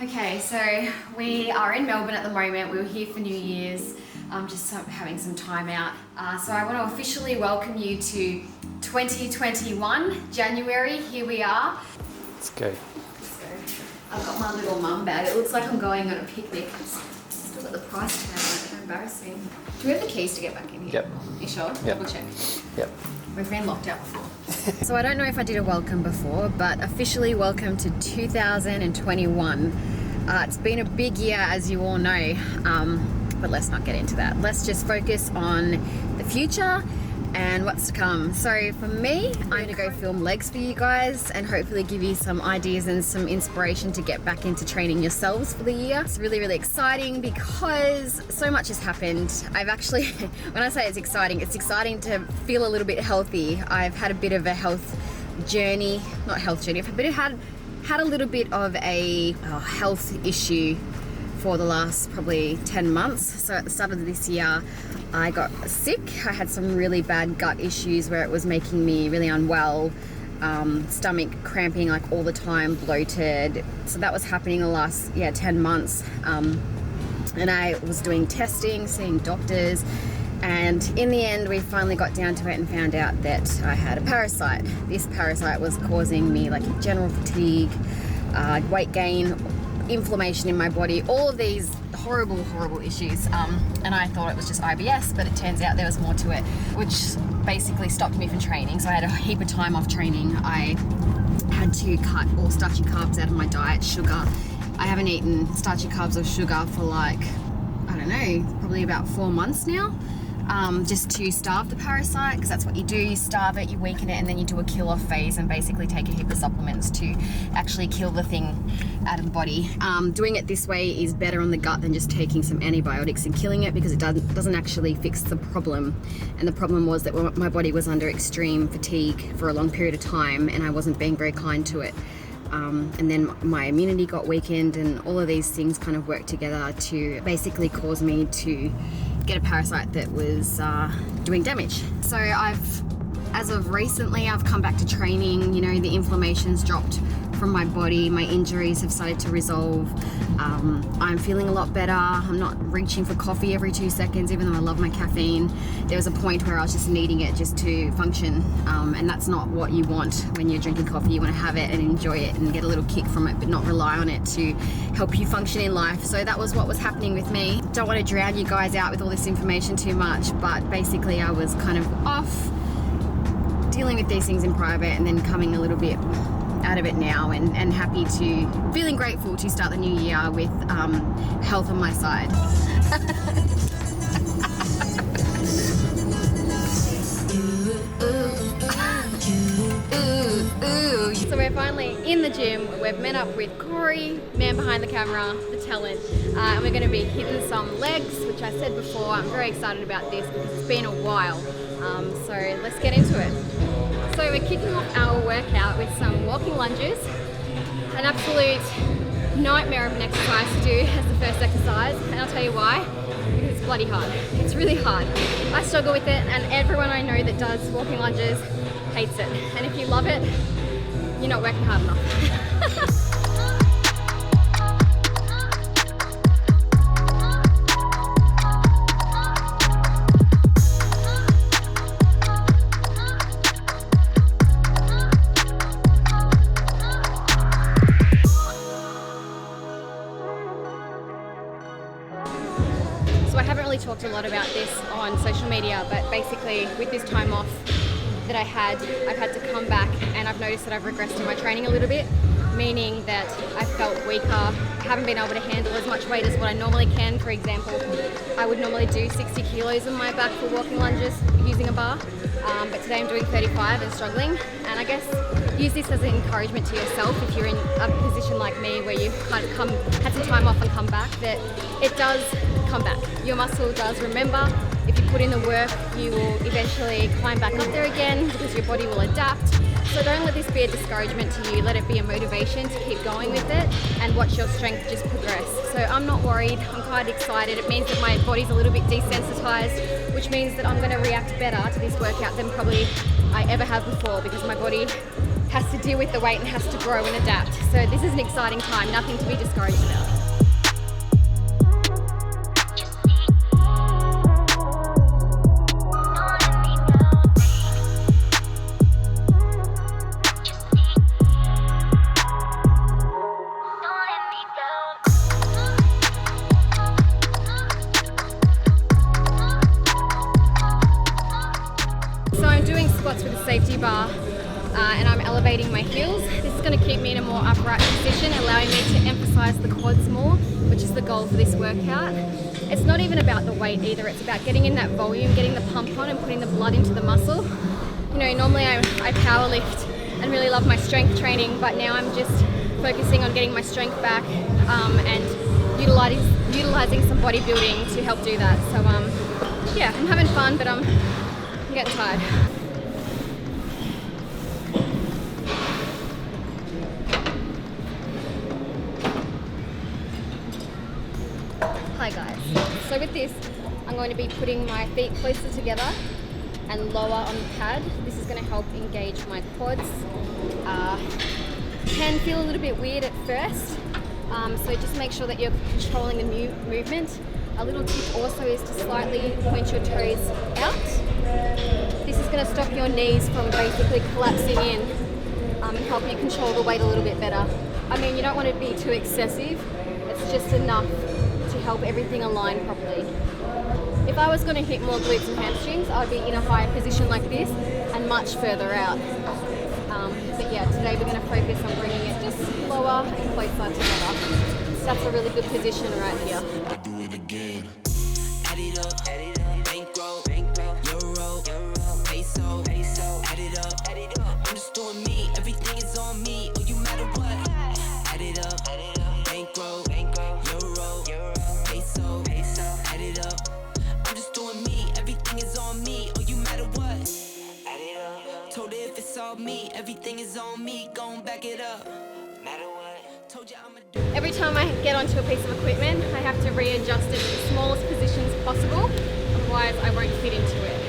Okay, so we are in Melbourne at the moment. We were here for New Year's, just having some time out. So I want to officially welcome you to 2021, January. Here we are. Let's go. I've got my little mum bag. It looks like I'm going on a picnic. Still got the price tag on it. How embarrassing. Do we have the keys to get back in here? Yep. You sure? Yep. Double check. Yep. We've been locked out before. So I don't know if I did a welcome before, but officially welcome to 2021. It's been a big year, as you all know, but let's not get into that. Let's just focus on the future and what's to come. So for me, I'm going to go film legs for you guys and hopefully give you some ideas and some inspiration to get back into training yourselves for the year. It's really, really exciting because so much has happened. I've actually, when I say it's exciting to feel a little bit healthy. I've had a bit of a health journey, not health journey, but I've had a little bit of a health issue for the last probably 10 months. So at the start of this year, I got sick. I had some really bad gut issues where it was making me really unwell, stomach cramping like all the time, bloated. So that was happening the last 10 months. And I was doing testing, seeing doctors, and in the end we finally got down to it and found out that I had a parasite. This parasite was causing me like general fatigue, weight gain, inflammation in my body, all of these horrible issues, and I thought it was just IBS, but it turns out there was more to it, which basically stopped me from training. So I had a heap of time off training. I had to cut all starchy carbs out of my diet, sugar. I haven't eaten starchy carbs or sugar for like, I don't know, probably about 4 months now, just to starve the parasite, because that's what you do. You starve it, you weaken it, and then you do a kill off phase and basically take a heap of supplements to actually kill the thing out of the body. Doing it this way is better on the gut than just taking some antibiotics and killing it, because it doesn't actually fix the problem. And the problem was that my body was under extreme fatigue for a long period of time, and I wasn't being very kind to it. And then my immunity got weakened, and all of these things kind of worked together to basically cause me to get a parasite that was doing damage. So as of recently, I've come back to training. You know, the inflammation's dropped from my body, my injuries have started to resolve. I'm feeling a lot better. I'm not reaching for coffee every 2 seconds, even though I love my caffeine. There was a point where I was just needing it just to function, and that's not what you want when you're drinking coffee. You want to have it and enjoy it and get a little kick from it, but not rely on it to help you function in life. So that was what was happening with me. Don't want to drown you guys out with all this information too much, but basically I was kind of off dealing with these things in private and then coming a little bit out of it now, and happy to, feeling grateful to start the new year with health on my side. So we're finally in the gym. We've met up with Corey, man behind the camera, the talent, and we're going to be hitting some legs, which I said before, I'm very excited about this because it's been a while. So let's get into it. So we're kicking off our workout with some walking lunges, an absolute nightmare of an exercise to do as the first exercise, and I'll tell you why, because it's bloody hard. It's really hard. I struggle with it, and everyone I know that does walking lunges hates it, and if you love it, you're not working hard enough. I haven't really talked a lot about this on social media, but basically with this time off that I've had to come back, and I've noticed that I've regressed in my training a little bit, meaning that I felt weaker. I haven't been able to handle as much weight as what I normally can. For example, I would normally do 60 kilos on my back for walking lunges using a bar, but today I'm doing 35 and struggling. And I guess use this as an encouragement to yourself if you're in a position like me where you've kind of had some time off and come back, that it does come back. Your muscle does remember. If you put in the work, you will eventually climb back up there again because your body will adapt. So don't let this be a discouragement to you. Let it be a motivation to keep going with it and watch your strength just progress. So I'm not worried. I'm quite excited. It means that my body's a little bit desensitized, which means that I'm going to react better to this workout than probably I ever have before, because my body has to deal with the weight and has to grow and adapt. So this is an exciting time, nothing to be discouraged about. So I'm doing squats with a safety bar and I'm elevating my heels. This is going to keep me in a more upright position, allowing me to emphasize the quads more, which is the goal for this workout. It's not even about the weight either, it's about getting in that volume, getting the pump on and putting the blood into the muscle. You know, normally I power lift and really love my strength training, but now I'm just focusing on getting my strength back and utilizing some bodybuilding to help do that. So yeah, I'm having fun, but I'm getting tired. Hi guys. So with this, I'm going to be putting my feet closer together and lower on the pad. This is going to help engage my quads. Can feel a little bit weird at first, so just make sure that you're controlling the movement. A little tip also is to slightly point your toes out. This is going to stop your knees from basically collapsing in and help you control the weight a little bit better. I mean, you don't want to be too excessive, it's just enough to help everything align properly. If I was going to hit more glutes and hamstrings, I'd be in a higher position like this and much further out. But yeah, today we're going to focus on bringing it just lower and closer together. So that's a really good position right here. Do it again. Add it up, bankroll, euro, peso, add it up. I'm just doing me, everything is on me. Oh, you matter what? Add it up, bankroll, euro, peso, add it up. I'm just doing me, everything is on me. Oh, you matter what? Add it up. Told her if it's all me, everything is on me. Gon' back it up. Matter what? Told you I'ma do. Every time I get onto a piece of equipment, I have to readjust it to the smallest positions possible, otherwise I won't fit into it.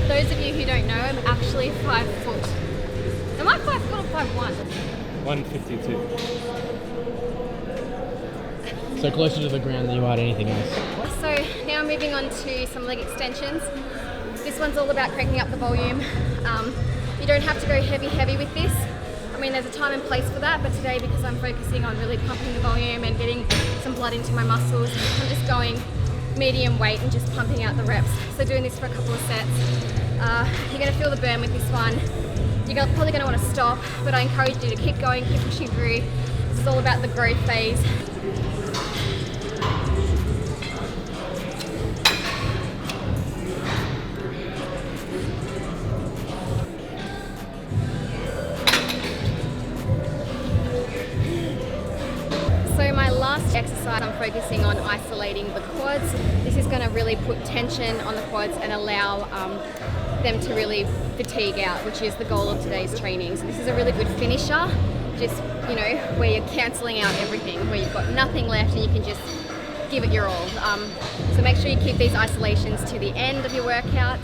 For those of you who don't know, I'm actually 5 foot. Am I 5 foot or 5'1"? 152. So closer to the ground than you are to anything else. So now moving on to some leg extensions. This one's all about cranking up the volume. You don't have to go heavy with this. I mean, there's a time and place for that, but today, because I'm focusing on really pumping the volume and getting some blood into my muscles, I'm just going medium weight and just pumping out the reps. So doing this for a couple of sets. You're gonna feel the burn with this one. You're probably gonna wanna stop, but I encourage you to keep going, keep pushing through. This is all about the growth phase. So my last exercise, I'm focusing on isolating the quads. This is going to really put tension on the quads and allow them to really fatigue out, which is the goal of today's training. So this is a really good finisher, just, you know, where you're cancelling out everything, where you've got nothing left and you can just give it your all. So make sure you keep these isolations to the end of your workout.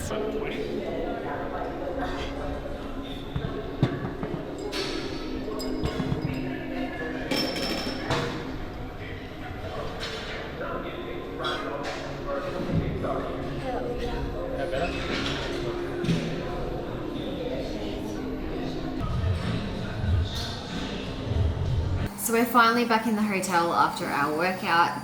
So we're finally back in the hotel after our workout.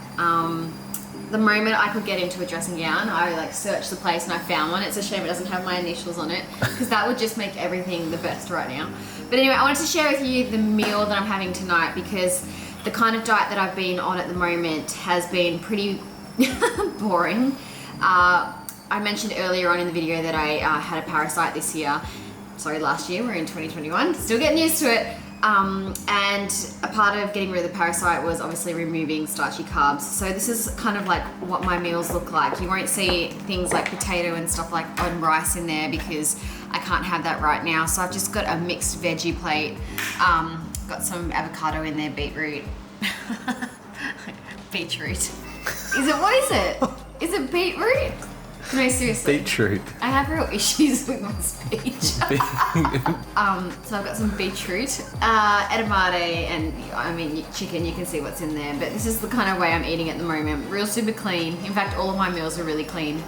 The moment I could get into a dressing gown, I like searched the place and I found one. It's a shame it doesn't have my initials on it, because that would just make everything the best right now. But anyway, I wanted to share with you the meal that I'm having tonight, because the kind of diet that I've been on at the moment has been pretty boring. I mentioned earlier on in the video that I had a parasite this year. Sorry, last year, we're in 2021, still getting used to it. And a part of getting rid of the parasite was obviously removing starchy carbs. So this is kind of like what my meals look like. You won't see things like potato and stuff like on rice in there, because I can't have that right now. So I've just got a mixed veggie plate. Got some avocado in there, beetroot. Beetroot. Is it, what is it? Is it beetroot? No, seriously. Beetroot. I have real issues with my speech. So I've got some beetroot, edamame, and I mean chicken. You can see what's in there, but this is the kind of way I'm eating at the moment. Real super clean. In fact, all of my meals are really clean.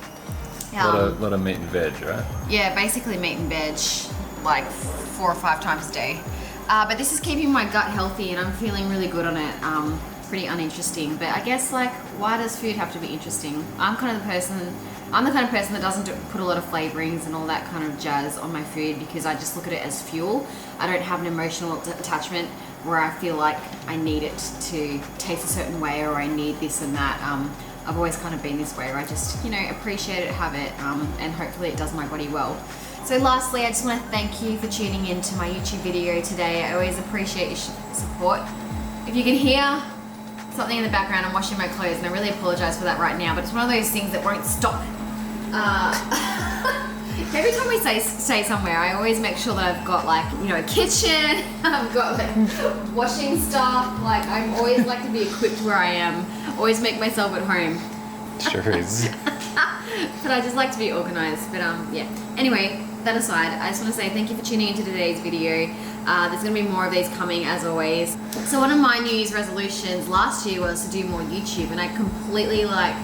Lot of meat and veg, right? Yeah, basically meat and veg, like 4 or 5 times a day. But this is keeping my gut healthy, and I'm feeling really good on it. Pretty uninteresting, but I guess like, why does food have to be interesting? I'm the kind of person that doesn't put a lot of flavorings and all that kind of jazz on my food because I just look at it as fuel. I don't have an emotional attachment where I feel like I need it to taste a certain way or I need this and that. I've always kind of been this way where I just, appreciate it, have it, and hopefully it does my body well. So lastly, I just want to thank you for tuning in to my YouTube video today. I always appreciate your support. If you can hear something in the background, I'm washing my clothes, and I really apologize for that right now, but it's one of those things that won't stop. Every time we stay somewhere, I always make sure that I've got like, a kitchen, I've got like washing stuff, like I'm always like to be equipped where I am, always make myself at home. Sure is. But I just like to be organized, but yeah. Anyway, that aside, I just want to say thank you for tuning into today's video. There's going to be more of these coming as always. So one of my New Year's resolutions last year was to do more YouTube, and I completely let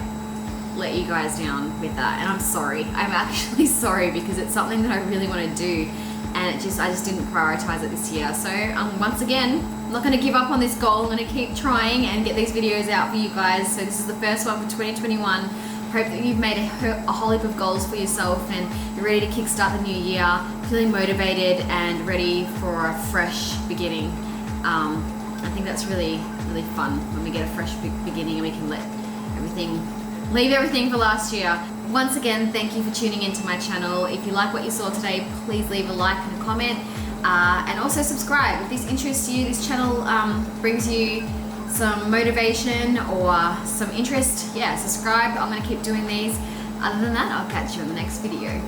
you guys down with that, and I'm sorry. I'm actually sorry because it's something that I really want to do, and I just didn't prioritize it this year. So once again, I'm not going to give up on this goal. I'm going to keep trying and get these videos out for you guys. So this is the first one for 2021. Hope that you've made a whole heap of goals for yourself and you're ready to kickstart the new year, feeling motivated and ready for a fresh beginning. I think that's really, really fun when we get a fresh beginning and we can leave everything for last year. Once again, thank you for tuning into my channel. If you like what you saw today, please leave a like and a comment, and also subscribe. If this interests you, this channel brings you some motivation or some interest, yeah, subscribe. I'm going to keep doing these. Other than that, I'll catch you in the next video.